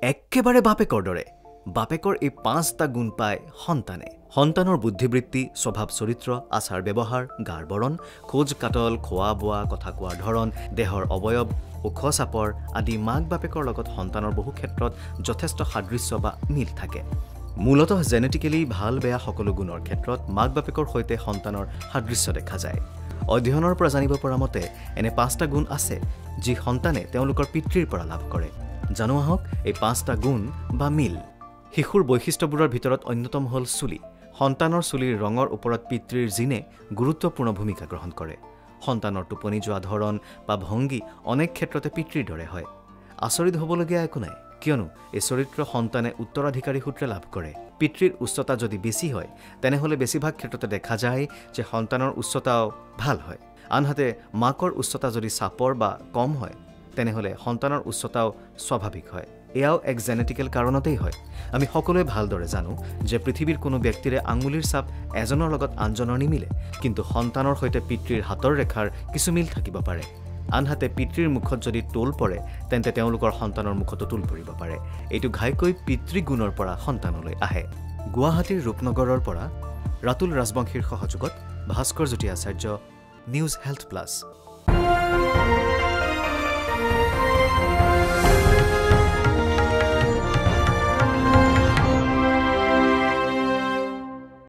একেবাৰে বাপেকৰ দৰে বাপেকৰ এই 5টা গুণ পায় সন্তানে সন্তানৰ বুদ্ধিবৃত্তি স্বভাৱ চৰিত্ৰ আচাৰ ব্যৱহাৰ গাৰ বৰণ খোজ কাটল খোৱা বোৱা কথা কোৱাৰ ধৰণ দেহৰ অবয়ব ওখ চাপৰ আদি মাক বাপেকৰ লগত সন্তানৰ বহু ক্ষেত্ৰত যথেষ্ট সাদৃশ্য বা মিল থাকে মূলতঃ জেনেটিক্যালি ভাল বেয়া সকলো গুণৰ ক্ষেত্ৰত মাক বাপেকৰ সৈতে সন্তানৰ সাদৃশ্য দেখা যায় অধ্যয়নৰ পৰা জানিব পৰা মতে এনে 5টা গুণ আছে যি সন্তানে তেওঁলোকৰ পিতৃৰ পৰা লাভ কৰে জানো আহক এই 5টা গুণ বা মিল শিশুৰ বৈশিষ্ট্যবোৰৰ ভিতৰত অন্যতম হ'ল চুলি সন্তানৰ চুলিৰ ৰঙৰ ওপৰত পিতৃৰ জিনে গুৰুত্বপূৰ্ণ ভূমিকা গ্ৰহণ কৰে সন্তানৰ টোপনি যোৱা ধৰণ বা ভংগী অনেক ক্ষেত্ৰতে পিতৃৰ দৰে হয় আচৰিত হ'বলগীয়া একো নাই কিয়নো এই চৰিত্ৰ সন্তানে উত্তৰাধিকাৰী সূত্ৰে লাভ কৰে পিতৃৰ উচ্চতা যদি বেছি হয় তেনেহলে বেছিভাগ ক্ষেত্ৰতে দেখা যায় যে সন্তানৰ উচ্চতাও ভাল হয় আনহাতে মাকৰ উচ্চতা যদি চাপৰ বা কম হয় তেনেহলে সন্তানৰ উচ্চতাও স্বাভাৱিক হয় এয়াও এক জেনেটিক্যাল কাৰণতেই হয় আমি সকলোৱে ভালদৰে জানো যে পৃথিৱীৰ কোনো ব্যক্তিৰে আঙুলিৰ ছাপ এজনৰ লগত আনজনৰ নিমিলে কিন্তু সন্তানৰ সৈতে পিতৃৰ হাতৰ ৰেখাৰ কিছু মিল থাকিব পাৰে আনহাতে পিতৃৰ মুখত যদি টোল পৰে তেন্তে তেওঁলোকৰ সন্তানৰ মুখতো টোল পৰিব পাৰে এইটো ঘাইকৈ পিতৃগুণৰ পৰা সন্তানলৈ আহে গুৱাহাটীৰ ৰূপনগৰৰ পৰা ৰাতুল ৰাজবংশীৰ সহযোগত ভাস্কৰ জ্যোতি আচাৰ্য নিউজ হেল্থ প্লাছ